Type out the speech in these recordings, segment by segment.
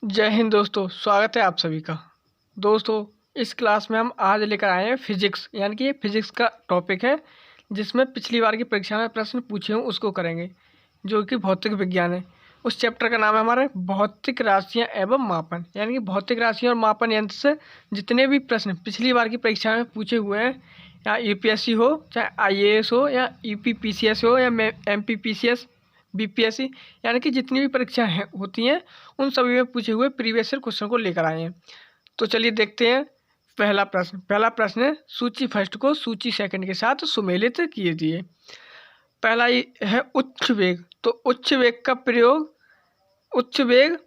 जय हिंद दोस्तों, स्वागत है आप सभी का। दोस्तों, इस क्लास में हम आज लेकर आए हैं फिजिक्स, यानी कि ये फिजिक्स का टॉपिक है जिसमें पिछली बार की परीक्षा में प्रश्न पूछे हूँ उसको करेंगे, जो कि भौतिक विज्ञान है। उस चैप्टर का नाम है हमारे भौतिक राशियाँ एवं मापन, यानी कि भौतिक राशियाँ और मापन यंत्र से जितने भी प्रश्न पिछली बार की परीक्षा में पूछे हुए हैं, या यूपीएससी हो, चाहे आईएएस हो, या यूपीपीसीएस हो, या एमपीपीसीएस, बीपीएससी, यानी कि जितनी भी परीक्षाएं होती हैं उन सभी में पूछे हुए प्रीवियस ईयर क्वेश्चन को लेकर आए हैं। तो चलिए देखते हैं। पहला प्रश्न है, सूची फर्स्ट को सूची सेकंड के साथ सुमेलित कीजिए। पहला है उच्च वेग। तो उच्च वेग का प्रयोग, उच्च वेग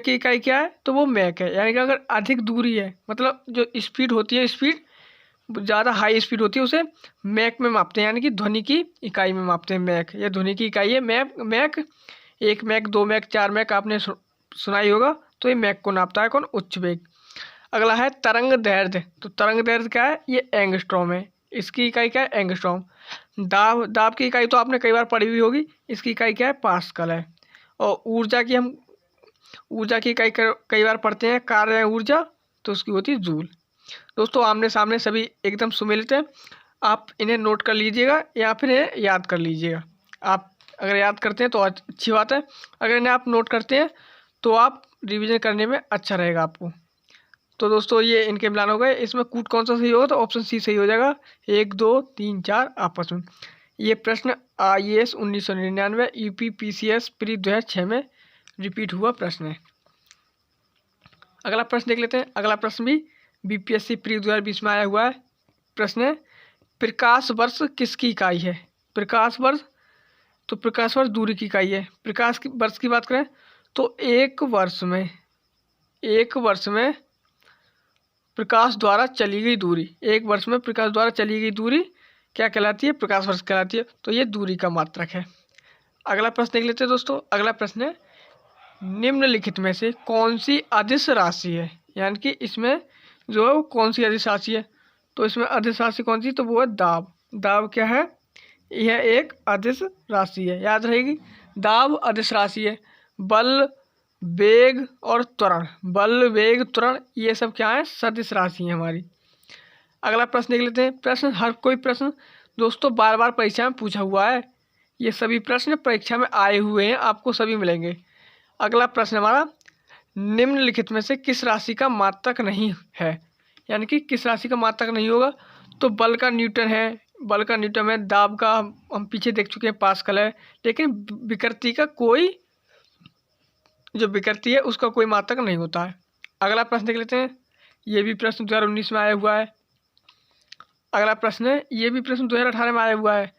की इकाई क्या है? तो वो मैक है। यानी कि अगर अधिक दूरी है, मतलब जो स्पीड होती है, स्पीड ज़्यादा हाई स्पीड होती है, उसे मैक में मापते हैं, यानी कि ध्वनि की इकाई में मापते हैं। मैक ये ध्वनि की इकाई है। मैक 1 मैक, 2 मैक, 4 मैक आपने सुनाई होगा। तो ये मैक को नापता है कौन? उच्च वेग। अगला है तरंग दैर्ध्य। तो तरंग दैर्ध्य क्या है? ये एंगस्ट्रॉम है। इसकी इकाई क्या है? एंगस्ट्रॉम। दाब की इकाई तो आपने कई बार पढ़ी हुई होगी। इसकी इकाई क्या है? पास्कल है। और ऊर्जा की इकाई कई बार पढ़ते हैं, कार्य ऊर्जा, तो उसकी होती है जूल। दोस्तों, आमने सामने सभी एकदम सुमेलित हैं। आप इन्हें नोट कर लीजिएगा या फिर इन्हें याद कर लीजिएगा। आप अगर याद करते हैं तो अच्छी बात है, अगर इन्हें आप नोट करते हैं तो आप रिवीजन करने में अच्छा रहेगा आपको। तो दोस्तों, ये इनके मिलान हो गए। इसमें कूट कौन सा सही होगा? तो ऑप्शन सी सही हो जाएगा। 1 2 3 4 आपस में। ये प्रश्न आईएएस 1999, यूपीपीसीएस प्री 2006 में रिपीट हुआ प्रश्न है। अगला प्रश्न देख लेते हैं। अगला प्रश्न भी बीपीएससी प्री 2020 में आया हुआ है। प्रश्न है, प्रकाश वर्ष किसकी इकाई है? प्रकाश वर्ष, तो प्रकाश वर्ष दूरी की इकाई है। प्रकाश की वर्ष की बात करें तो एक वर्ष में प्रकाश द्वारा चली गई दूरी, एक वर्ष में प्रकाश द्वारा चली गई दूरी क्या कहलाती है? प्रकाश वर्ष कहलाती है। तो ये दूरी का मात्रक है। अगला प्रश्न देख लेते हैं दोस्तों। अगला प्रश्न है, निम्नलिखित में से कौन सी अदिश राशि है? यानी कि इसमें जो है वो कौन सी अदिश राशि है? तो इसमें अदिश राशि कौन सी? तो वो है दाब। दाब क्या है? यह एक अदिश राशि है, याद रहेगी। दाब अदिश राशि है। बल, वेग और त्वरण, बल, वेग, त्वरण, ये सब क्या है? सदिश राशि है हमारी। अगला प्रश्न देख लेते हैं। प्रश्न, हर कोई प्रश्न दोस्तों बार बार परीक्षा में पूछा हुआ है। ये सभी प्रश्न परीक्षा में आए हुए हैं, आपको सभी मिलेंगे। अगला प्रश्न हमारा, निम्नलिखित में से किस राशि का मात्रक नहीं है? यानी कि किस राशि का मात्रक नहीं होगा? तो बल का न्यूटन है, बल का न्यूटन है। दाब का हम पीछे देख चुके हैं, पास्कल है। लेकिन विकृति का कोई, जो विकृति है उसका कोई मात्रक नहीं होता है। अगला प्रश्न देख लेते हैं। ये भी प्रश्न 2019 में आया हुआ है। अगला प्रश्न है, ये भी प्रश्न 2018 में आया हुआ है।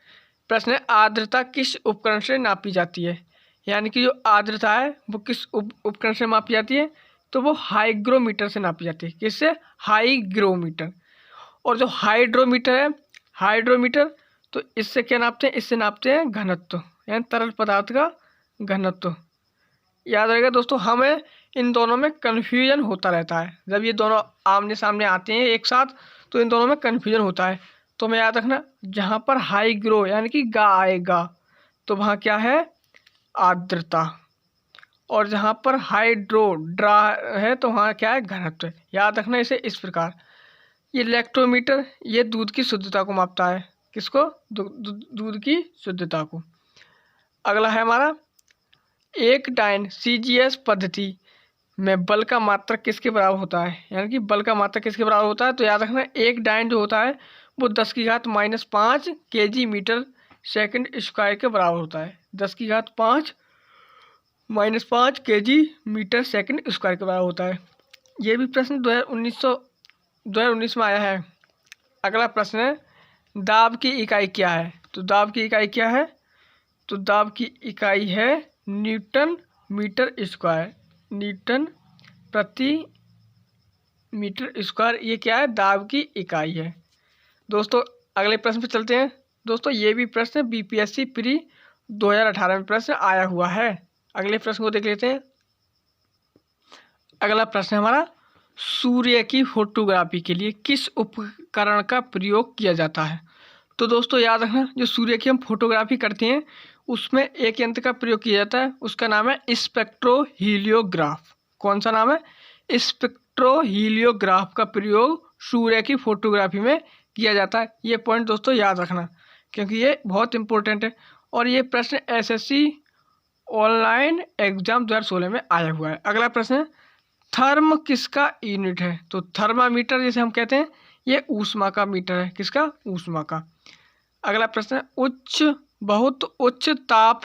प्रश्न है, आर्द्रता किस उपकरण से नापी जाती है? यानी कि जो आर्द्रता है वो किस उपकरण से मापी जाती है? तो वो हाइग्रोमीटर से नापी जाती है। किससे? हाइग्रोमीटर। और जो हाइड्रोमीटर है, हाइड्रोमीटर, तो इससे क्या नापते हैं? इससे नापते हैं घनत्व, यानी तरल पदार्थ का घनत्व। याद रहेगा दोस्तों, हमें इन दोनों में कन्फ्यूजन होता रहता है। जब ये दोनों आमने सामने आते हैं एक साथ तो इन दोनों में कन्फ्यूजन होता है। तो हमें याद रखना, जहाँ पर हाइग्रो यानी कि गा आएगा तो वहाँ क्या है? आर्द्रता। और जहाँ पर हाइड्रो ड्रा है तो वहाँ क्या है? घनत्व। याद रखना इसे इस प्रकार। ये लैक्टोमीटर, ये दूध की शुद्धता को मापता है। किसको? दूध की शुद्धता को। अगला है हमारा, एक डायन सीजीएस पद्धति में बल का मात्रक किसके बराबर होता है? यानी कि बल का मात्रक किसके बराबर होता है? तो याद रखना, एक डायन जो होता है वो 10⁻⁻5 kg मीटर सेकंड स्क्वायर के बराबर होता है। 10⁻⁻5 kg मीटर सेकंड स्क्वायर के बराबर होता है। ये भी प्रश्न 2019 में आया है। अगला प्रश्न है, दाब की इकाई क्या है? तो दाब की इकाई क्या है? तो दाब की इकाई है न्यूटन मीटर स्क्वायर, न्यूटन प्रति मीटर स्क्वायर। ये क्या है? दाब की इकाई है। दोस्तों, अगले प्रश्न पे चलते हैं। दोस्तों, ये भी प्रश्न बीपीएससी प्री 2018 में प्रश्न आया हुआ है। अगले प्रश्न को देख लेते हैं। अगला प्रश्न हमारा, सूर्य की फोटोग्राफी के लिए किस उपकरण का प्रयोग किया जाता है? तो दोस्तों याद रखना, जो सूर्य की हम फोटोग्राफी करते हैं उसमें एक यंत्र का प्रयोग किया जाता है, उसका नाम है स्पेक्ट्रोहीलियोग्राफ। कौन सा नाम है? स्पेक्ट्रोहीलियोग्राफ का प्रयोग सूर्य की फोटोग्राफी में किया जाता है। ये पॉइंट दोस्तों याद रखना, क्योंकि ये बहुत इंपॉर्टेंट है और ये प्रश्न एसएससी ऑनलाइन एग्जाम 2016 में आया हुआ है। अगला प्रश्न है, थर्म किसका यूनिट है? तो थर्मामीटर जिसे हम कहते हैं, ये ऊष्मा का मीटर है। किसका? ऊष्मा का। अगला प्रश्न है, बहुत उच्च ताप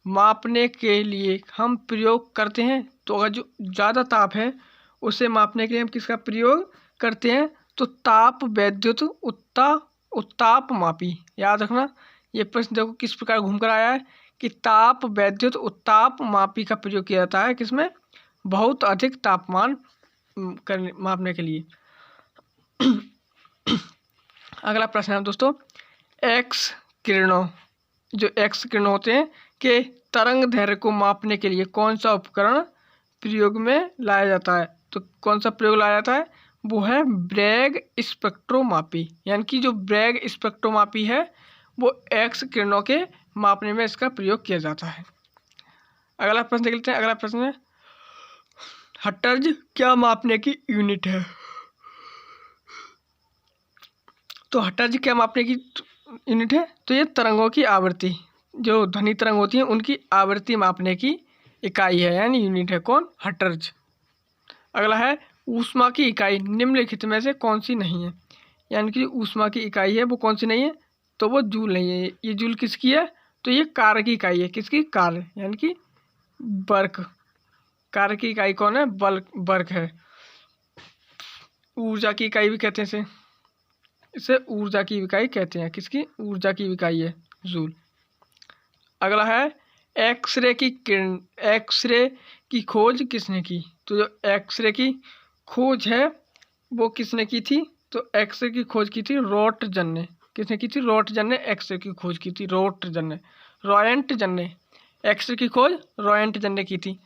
मापने के लिए हम प्रयोग करते हैं। तो अगर जो ज़्यादा ताप है उसे मापने के लिए हम किसका प्रयोग करते हैं? तो ताप वैद्युत उत्ताप मापी। याद रखना, ये प्रश्न देखो किस प्रकार घूम कर आया है कि ताप वैद्युत उत्ताप मापी का प्रयोग किया जाता है किसमें? बहुत अधिक तापमान मापने के लिए। अगला प्रश्न है दोस्तों, एक्स किरणों, जो एक्स किरणों होते हैं के तरंग दैर्ध्य को मापने के लिए कौन सा उपकरण प्रयोग में लाया जाता है? तो कौन सा प्रयोग लाया जाता है? वो है ब्रैग स्पेक्ट्रोमापी। यानी कि जो ब्रैग स्पेक्ट्रोमापी है वो एक्स किरणों के मापने में इसका प्रयोग किया जाता है। अगला प्रश्न देख लेते हैं। अगला प्रश्न है, हर्ट्ज क्या मापने की यूनिट है? तो हर्ट्ज क्या मापने की यूनिट है? तो ये तरंगों की आवृत्ति, जो ध्वनि तरंग होती है उनकी आवृत्ति मापने की इकाई है, यानी यूनिट है। कौन? हर्ट्ज। अगला है, ऊष्मा की इकाई निम्नलिखित में से कौन सी नहीं है? यानी कि ऊष्मा की इकाई है वो कौन सी नहीं है? तो वो जूल नहीं है। ये जूल किसकी है? तो ये कार्य की इकाई है। किसकी? कार्य, यानी कि वर्क। कार्य की इकाई कौन है? वर्क है। ऊर्जा की इकाई भी कहते हैं इसे ऊर्जा की इकाई कहते हैं। किसकी? ऊर्जा की इकाई है जूल। अगला है, एक्सरे की किरण, एक्सरे की खोज किसने की? तो जो एक्सरे की खोज है वो किसने की थी? तो एक्सरे की खोज की थी रोटजन ने। किसने की थी? रोटजन ने एक्सरे की खोज की थी। रोटजन ने, रॉयंटजन ने। एक्सरे की खोज रॉयंटजन ने की थी।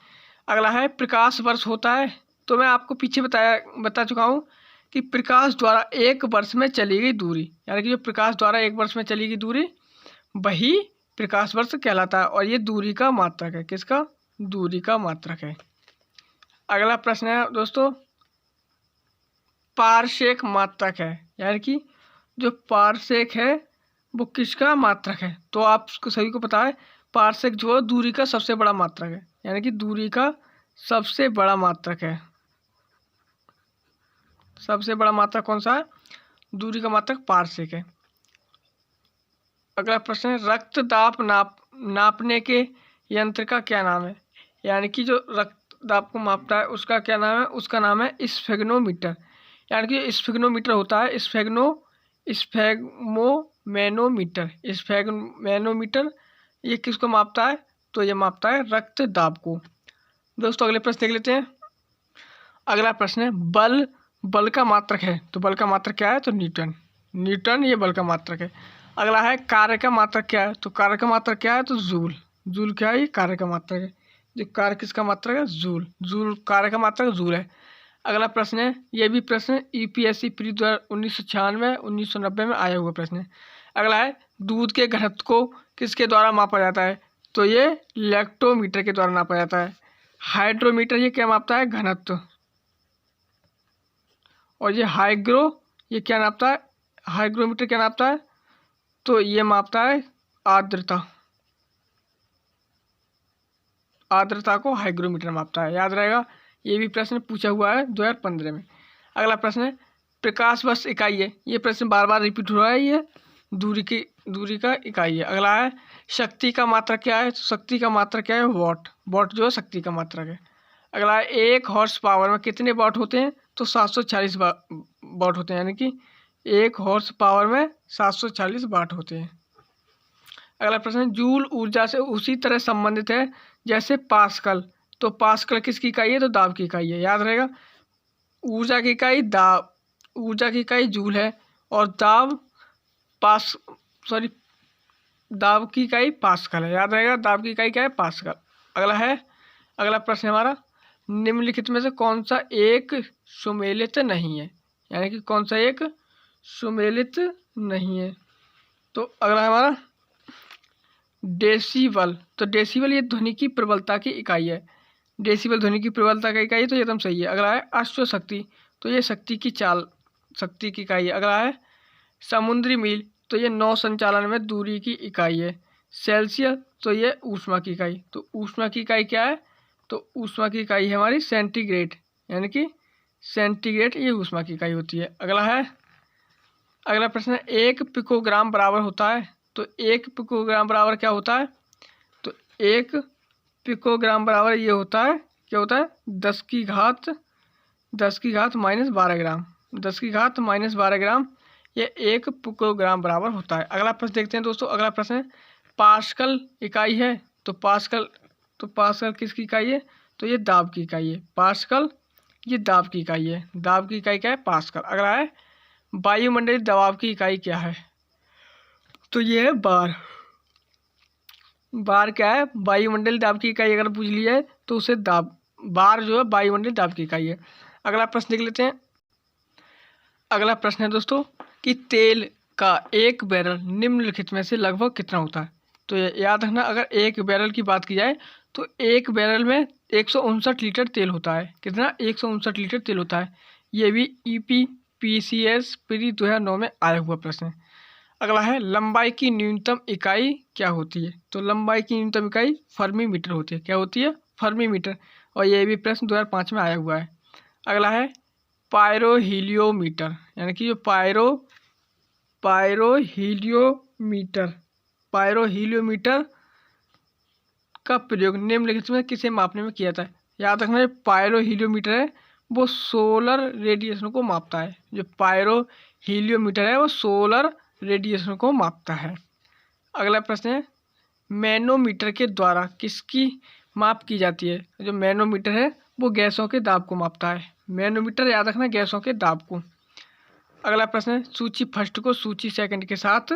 अगला है, प्रकाश वर्ष होता है। तो मैं आपको पीछे बता चुका हूँ कि प्रकाश द्वारा एक वर्ष में चली गई दूरी, यानी कि जो प्रकाश द्वारा एक वर्ष में चली गई दूरी वही प्रकाश वर्ष कहलाता है और ये दूरी का मात्रक है। किसका? दूरी का मात्रक है। अगला प्रश्न है दोस्तों, पारसेक मात्रक है, यानी कि जो पारसेक है वो किसका मात्रक है? तो आपको सभी को पता है पारसेक जो है दूरी का सबसे बड़ा मात्रक है, यानी कि दूरी का सबसे बड़ा मात्रक है। सबसे बड़ा मात्रक कौन सा है? दूरी का मात्रक पारसेक है। अगला प्रश्न है, रक्तदाब नापने के यंत्र का क्या नाम है? यानी कि जो रक्तदाब को मापता है उसका क्या नाम है? उसका नाम है स्फेग्नोमीटर। यानी कि स्फेग्नोमीटर होता है स्फेग्मोमेनोमीटर। ये किसको मापता है? तो ये मापता है रक्तदाब को। दोस्तों अगले प्रश्न देख लेते हैं। अगला प्रश्न है, बल का मात्रक है। तो बल का मात्रक क्या है? तो न्यूटन ये बल का मात्रक है। अगला है, कार्य का मात्रक क्या है? तो कार्य का मात्रक क्या है? तो जूल क्या है? ये कार्य का मात्रक है। जो कार्य किसका मात्रक है? जूल कार्य का मात्रक जूल है। अगला प्रश्न है, ये भी प्रश्न यूपीएससी प्री 1996 1990 में आया हुआ प्रश्न है। अगला है, दूध के घनत्व को किसके द्वारा मापा जाता है? तो ये लैक्टोमीटर के द्वारा नापा जाता है। हाइड्रोमीटर ये क्या मापता है? घनत्व। और ये ये क्या नापता है? हाइग्रोमीटर क्या नापता है? तो ये मापता है आर्द्रता को हाइग्रोमीटर मापता है। याद रहेगा, ये भी प्रश्न पूछा हुआ है 2015 में। अगला प्रश्न है, प्रकाश वर्ष इकाई है। ये प्रश्न बार बार रिपीट हो रहा है, ये दूरी का इकाई है। अगला है, शक्ति का मात्रक क्या है? तो शक्ति का मात्रक क्या है? वॉट जो है शक्ति का मात्रक है। अगला है, 1 हॉर्स पावर में कितने वॉट होते हैं? तो 740 वॉट होते हैं, यानी कि 1 हॉर्स पावर में 740 वाट होते हैं। अगला प्रश्न, जूल ऊर्जा से उसी तरह संबंधित है जैसे पास्कल। तो पास्कल किसकी इकाई है? तो दाब की इकाई है। याद रहेगा, ऊर्जा की इकाई जूल है और दाब की इकाई पास्कल है। याद रहेगा, दाब की इकाई क्या है? पास्कल। अगला प्रश्न हमारा, निम्नलिखित में से कौन सा एक सुमेलित नहीं है? यानी कि कौन सा एक सुमेलित नहीं है? तो अगला हमारा, डेसिबल, तो डेसिबल ये ध्वनि की प्रबलता की इकाई है। डेसिबल ध्वनि की प्रबलता का इकाई है, तो ये एकदम सही है। अगला है अश्वशक्ति, तो ये शक्ति की चाल, शक्ति की इकाई है। अगला है समुद्री मील, तो ये नौ संचालन में दूरी की इकाई है। सेल्सियस, तो ये ऊष्मा की इकाई, तो ऊष्मा की इकाई क्या है, तो ऊष्मा की इकाई है हमारी सेंटीग्रेड, यानी कि सेंटीग्रेड ये ऊष्मा की इकाई होती है। अगला प्रश्न है, एक पिकोग्राम बराबर होता है, तो एक पिकोग्राम बराबर क्या होता है, तो एक पिकोग्राम बराबर ये होता है, क्या होता है, 10 की घात -12 ग्राम, 10 की घात -12 ग्राम, ये एक पिकोग्राम बराबर होता है। अगला प्रश्न देखते हैं दोस्तों। अगला प्रश्न है, पास्कल इकाई है, तो पास्कल किसकी इकाई है, तो ये दाब की इकाई है। पास्कल ये दाब की इकाई है, दाब की इकाई क्या है, पास्कल। अगला है, वायुमंडलीय दबाव की इकाई क्या है, तो ये है बार। बार क्या है, वायुमंडलीय दाब की इकाई अगर पूछ ली है तो उसे दाब, बार जो है वायुमंडलीय दाब की इकाई है। अगला प्रश्न देख लेते हैं। अगला प्रश्न है दोस्तों कि तेल का एक बैरल निम्नलिखित में से लगभग कितना होता है, तो याद रखना, अगर एक बैरल की बात की जाए तो एक बैरल में 159 लीटर तेल होता है। कितना, 159 लीटर तेल होता है। ये भी EPPCS प्री 2009 में आया हुआ प्रश्न है। अगला है, लंबाई की न्यूनतम इकाई क्या होती है, तो लंबाई की न्यूनतम इकाई फर्मी मीटर होती है। क्या होती है, फर्मी मीटर, और ये भी प्रश्न 2005 में आया हुआ है। अगला है, पायरोहीलियोमीटर, यानी कि जो पायरोहीलियोमीटर का प्रयोग निम्नलिखित में किसे मापने में किया जाता है। याद रखना, जो पायरोहीलियोमीटर है वो सोलर रेडिएशन को मापता है। जो पायरोहीलियोमीटर है वो सोलर रेडिएशन को मापता है। अगला प्रश्न है, मैनोमीटर के द्वारा किसकी माप की जाती है। जो मैनोमीटर है वो गैसों के दाब को मापता है। मैनोमीटर याद रखना, गैसों के दाब को। अगला प्रश्न है, सूची फर्स्ट को सूची सेकंड के साथ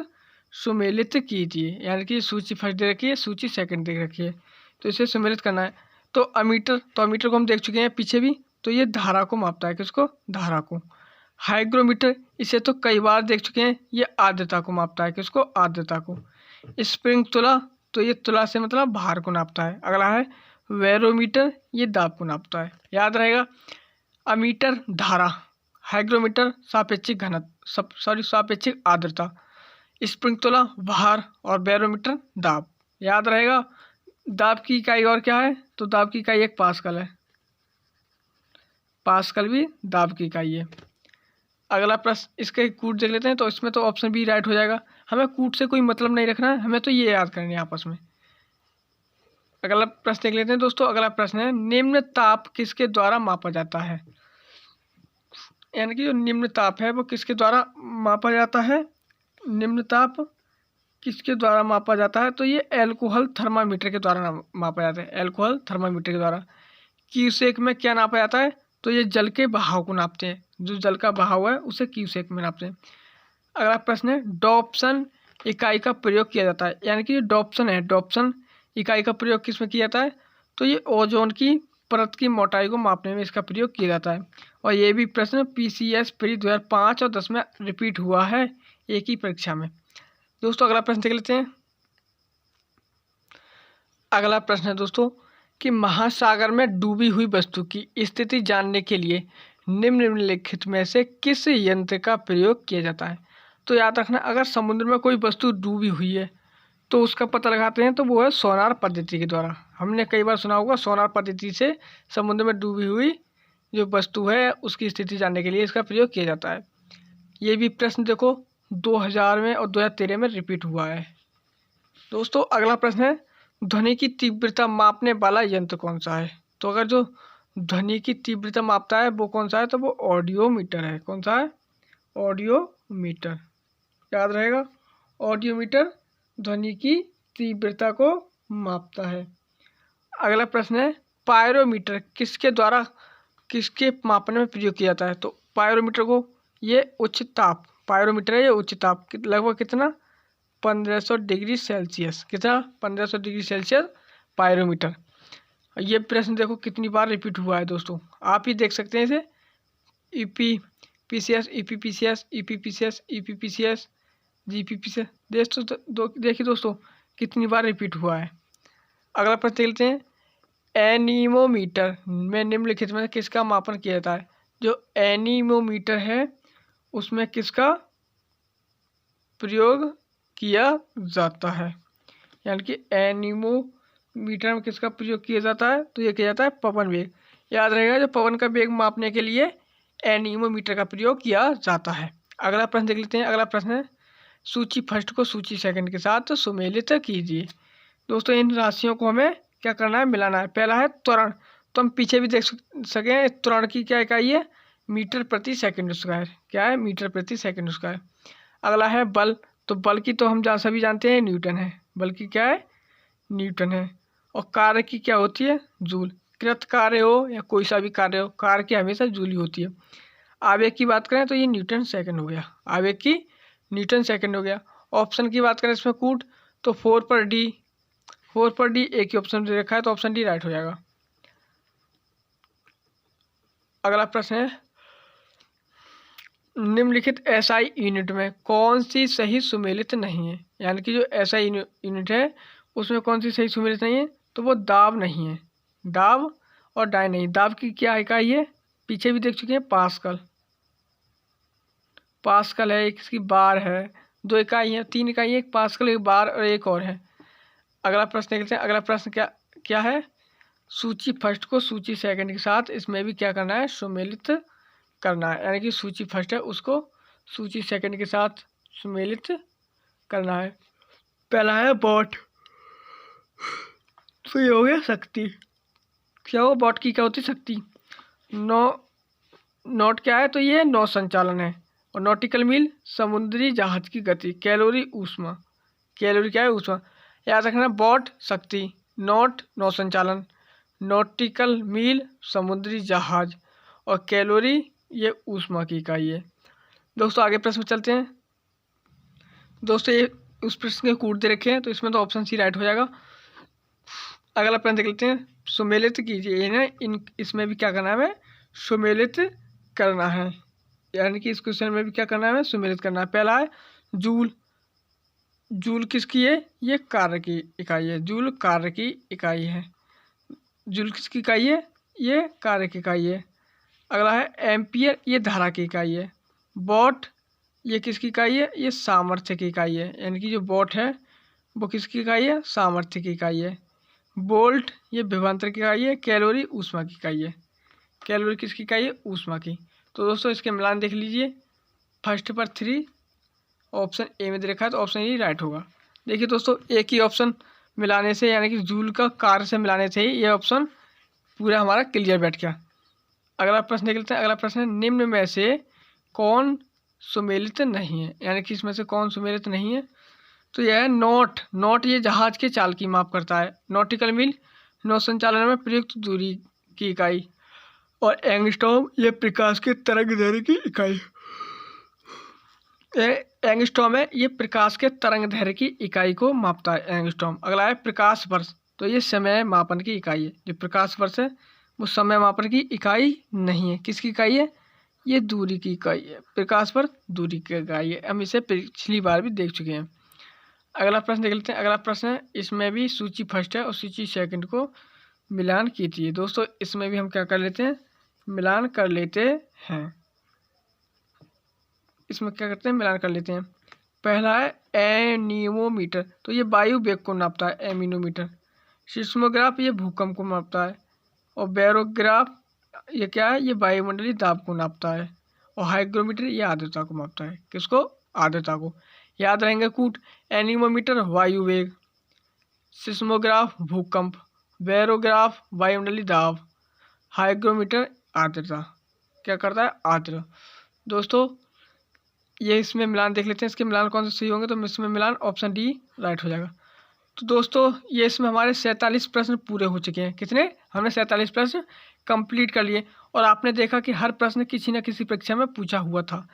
सुमेलित कीजिए, यानी कि सूची फर्स्ट दे रखी है, सूची सेकंड दे रखी है, तो इसे सुमेलित करना है। तो अमीटर को हम देख चुके हैं पीछे भी, तो ये धारा को मापता है, किसको, धारा को। हाइग्रोमीटर, इसे तो कई बार देख चुके हैं, ये आर्द्रता को मापता है, किसको, आर्द्रता को। स्प्रिंग तुला, तो ये तुला से मतलब भार को नापता है। अगला है, बैरोमीटर, ये दाब को नापता है, याद रहेगा। अमीटर धारा, हाइग्रोमीटर सापेक्षिक घनत्व, सापेक्षिक आर्द्रता, स्प्रिंग तुला भार, और बैरोमीटर दाब, याद रहेगा। दाब की इकाई और क्या है, तो दाब की इकाई एक पास्कल है, पास्कल भी दाब की इकाई है। अगला प्रश्न, इसके कूट देख लेते हैं, तो इसमें तो ऑप्शन बी राइट हो जाएगा। हमें कूट से कोई मतलब नहीं रखना है, हमें तो ये याद करनी है आपस में। अगला प्रश्न देख लेते हैं दोस्तों। अगला प्रश्न है, निम्न ताप किसके द्वारा मापा जाता है, यानी कि जो निम्न ताप है वो किसके द्वारा मापा जाता है, निम्न ताप किसके द्वारा मापा जाता है, तो ये एल्कोहल थर्मामीटर के द्वारा मापा जाता है, एल्कोहल थर्मामीटर के द्वारा। क्यूसेक में क्या नापा जाता है, तो ये जल के बहाव को नापते हैं, जो जल का बहाव है उसे क्यूसेक में नापते हैं। अगला प्रश्न है, डॉप्सन इकाई का प्रयोग किया जाता है, यानी कि जो डॉप्सन है, डॉप्सन इकाई का प्रयोग किस में किया जाता है, तो ये ओजोन की परत की मोटाई को मापने में इसका प्रयोग किया जाता है। और ये भी प्रश्न PCS प्री 2005 और 10 में रिपीट हुआ है एक ही परीक्षा में। दोस्तों अगला प्रश्न देख लेते हैं। अगला प्रश्न है दोस्तों कि महासागर में डूबी हुई वस्तु की स्थिति जानने के लिए निम्नलिखित में से किस यंत्र का प्रयोग किया जाता है। तो याद रखना, अगर समुद्र में कोई वस्तु डूबी हुई है तो उसका पता लगाते हैं, तो वो है सोनार पद्धति के द्वारा। हमने कई बार सुना होगा, सोनार पद्धति से समुद्र में डूबी हुई जो वस्तु है उसकी स्थिति जानने के लिए इसका प्रयोग किया जाता है। ये भी प्रश्न देखो 2000 में और 2013 में रिपीट हुआ है। दोस्तों अगला प्रश्न है, ध्वनि की तीव्रता मापने वाला यंत्र कौन सा है। तो अगर जो ध्वनि की तीव्रता मापता है वो कौन सा है, तो वो ऑडियोमीटर है। कौन सा है, ऑडियोमीटर, याद रहेगा। ऑडियोमीटर ध्वनि की तीव्रता को मापता है। अगला प्रश्न है, पायरोमीटर किसके मापने में प्रयोग किया जाता है। तो पायरोमीटर को ये उच्च ताप, पायरोमीटर है ये उच्च ताप, लगभग कितना 1500 डिग्री सेल्सियस, कितना 1500 डिग्री सेल्सियस पायरोमीटर। ये प्रश्न देखो कितनी बार रिपीट हुआ है दोस्तों, आप ही देख सकते हैं इसे। EPPCS, EPPCS, EPPCS, EPPCS, GPPCS। देखिए दोस्तों कितनी बार रिपीट हुआ है। अगला प्रश्न देख लेते हैं, एनीमोमीटर में निम्नलिखित में किसका मापन किया जाता है। जो एनीमोमीटर है उसमें किसका प्रयोग किया जाता है, यानी कि एनीमोमीटर में किसका प्रयोग किया जाता है, तो ये किया जाता है पवन वेग। याद रहेगा, जो पवन का वेग मापने के लिए एनीमोमीटर का प्रयोग किया जाता है। अगला प्रश्न देख लेते हैं। अगला प्रश्न है, सूची फर्स्ट को सूची सेकंड के साथ सुमेलित कीजिए। दोस्तों इन राशियों को हमें क्या करना है, मिलाना है। पहला है त्वरण, तो हम पीछे भी देख सकें, त्वरण की क्या इकाई है, मीटर प्रति सेकंड स्क्वायर। क्या है, मीटर प्रति सेकंड स्क्वायर। अगला है बल, तो बल की तो हम सभी जानते हैं न्यूटन है, बल की क्या है, न्यूटन है। और कार्य की क्या होती है, जूल। कृत कार्य हो या कोई सा भी कार्य हो, कार्य की हमेशा जूल ही होती है। आवेग की बात करें तो ये न्यूटन सेकंड हो गया, आवेग की न्यूटन सेकंड हो गया। ऑप्शन की बात करें इसमें कूट, तो 4/d, 4/d एक ही ऑप्शन दे रखा है, तो ऑप्शन डी राइट हो जाएगा। अगला प्रश्न है, निम्नलिखित एसआई यूनिट में कौन सी सही सुमेलित नहीं है, यानी कि जो एसआई यूनिट है उसमें कौन सी सही सुमेलित नहीं है, तो वो दाब नहीं है, दाब और डाई नहीं। दाब की क्या इकाई है, पीछे भी देख चुके हैं, पास्कल, पास्कल है, एक इसकी बार है, दो इकाई है, तीन इकाई है, एक पास्कल, एक बार और एक और है। अगला प्रश्न देखते हैं। अगला प्रश्न क्या क्या है, सूची फर्स्ट को सूची सेकंड के साथ इसमें भी क्या करना है, सुमेलित करना है, यानी कि सूची फर्स्ट है उसको सूची सेकंड के साथ सुमेलित करना है। पहला है बॉट, तो ये हो गया शक्ति। क्या हो, बॉट की क्या होती है, शक्ति। नॉट क्या है, तो ये नौ संचालन है। और नॉटिकल मील समुद्री जहाज की गति। कैलोरी ऊष्मा, कैलोरी क्या है, ऊष्मा। याद रखना, बॉट शक्ति, नॉट नौ संचालन, नॉटिकल मील समुद्री जहाज, और कैलोरी ये ऊष्मा की इकाई है। दोस्तों आगे प्रश्न में चलते हैं। दोस्तों ये उस प्रश्न के कूट दे रखे हैं, तो इसमें तो ऑप्शन सी राइट हो जाएगा। अगला प्रश्न देख लेते हैं, सुमेलित कीजिए इन्हें, इसमें भी क्या करना है, हमें सुमेलित करना है, यानी कि इस क्वेश्चन में भी क्या करना है, हमें सुमेलित करना है। पहला है जूल, जूल किसकी है, ये कार्य की इकाई है, जूल कार्य की इकाई है। जूल किसकी इकाई है, ये कार्य की इकाई है। अगला है एम्पियर, ये धारा की इकाई है। वॉट ये किसकी इकाई है, ये सामर्थ्य की इकाई है, यानी कि जो वॉट है वो किसकी इकाई है, सामर्थ्य की इकाई है। वोल्ट ये विभवांतर की इकाई है। कैलोरी ऊष्मा की इकाई है, कैलोरी किसकी इकाई है, ऊष्मा की। तो दोस्तों इसके मिलान देख लीजिए, फर्स्ट पर 3, ऑप्शन ए में दे रखा है, तो ऑप्शन ए राइट होगा। देखिए दोस्तों, एक ही ऑप्शन मिलाने से, यानी कि जूल का कार्य से मिलाने से ही ये ऑप्शन पूरा हमारा क्लियर बैठ गया। अगला प्रश्न देख लेते हैं। अगला प्रश्न है, निम्न में से कौन सुमेलित नहीं है, यानी कि इसमें से कौन सुमेलित नहीं है, तो यह है नॉट। नॉट ये जहाज के चाल की माप करता है। नॉटिकल मील नौ संचालन में प्रयुक्त दूरी की इकाई। और एंगस्ट्रॉम ये प्रकाश के तरंग दैर्घ्य की इकाई। एंगस्ट्रॉम है ये प्रकाश के तरंग दैर्घ्य की इकाई को मापता है, एंगस्ट्रॉम। अगला है प्रकाश वर्ष, तो ये समय मापन की इकाई है। जो प्रकाश वर्ष है वो समय मापन की इकाई नहीं है, किसकी इकाई है, ये दूरी की इकाई है। प्रकाश वर्ष दूरी की इकाई है, हम इसे पिछली बार भी देख चुके हैं। अगला प्रश्न देख लेते हैं। अगला प्रश्न है, इसमें भी सूची फर्स्ट है और सूची सेकंड को मिलान कीजिए। दोस्तों इसमें भी हम क्या कर लेते हैं, मिलान कर लेते हैं। इसमें क्या करते हैं, मिलान कर लेते हैं। पहला है एनीमोमीटर, तो ये वायु वेग को नापता है, एनीमोमीटर। सिस्मोग्राफ ये भूकंप को नापता है। और बैरोग्राफ ये क्या है, ये वायुमंडलीय दाब को नापता है। और हाइग्रोमीटर ये आर्द्रता को मापता है, किसको, आर्द्रता को। याद रहेंगे कूट, एनीमोमीटर वायु वेग, सिस्मोग्राफ भूकंप, बैरोग्राफ वायुमंडलीय दाब, हाइग्रोमीटर आर्द्रता क्या करता है, आर्द्र। दोस्तों ये इसमें मिलान देख लेते हैं, इसके मिलान कौन से सही होंगे, तो इसमें मिलान ऑप्शन डी राइट हो जाएगा। तो दोस्तों ये इसमें हमारे 47 प्रश्न पूरे हो चुके हैं। कितने, हमने 47 प्रश्न कंप्लीट कर लिए। और आपने देखा कि हर प्रश्न किसी न किसी परीक्षा में पूछा हुआ था।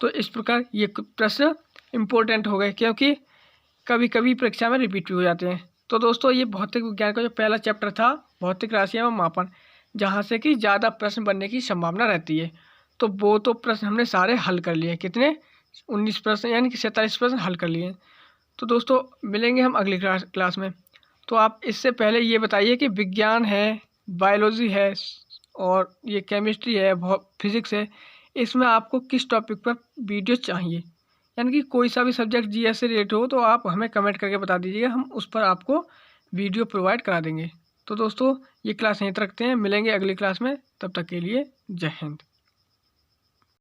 तो इस प्रकार ये प्रश्न इम्पोर्टेंट हो गए, क्योंकि कभी कभी परीक्षा में रिपीट भी हो जाते हैं। तो दोस्तों ये भौतिक विज्ञान का जो पहला चैप्टर था, भौतिक राशि एवं मापन, जहाँ से कि ज़्यादा प्रश्न बनने की संभावना रहती है, तो वो तो प्रश्न हमने सारे हल कर लिए। कितने, 19 प्रश्न, यानी कि 47 प्रश्न हल कर लिए। तो दोस्तों मिलेंगे हम अगली क्लास में। तो आप इससे पहले ये बताइए कि विज्ञान है, बायोलॉजी है और ये केमिस्ट्री है, फिजिक्स है, इसमें आपको किस टॉपिक पर वीडियो चाहिए। यानी कि कोई सा भी सब्जेक्ट जीएस से रिलेटेड हो तो आप हमें कमेंट करके बता दीजिएगा, हम उस पर आपको वीडियो प्रोवाइड करा देंगे। तो दोस्तों ये क्लास यहीं तक रखते हैं, मिलेंगे अगली क्लास में, तब तक के लिए जय हिंद।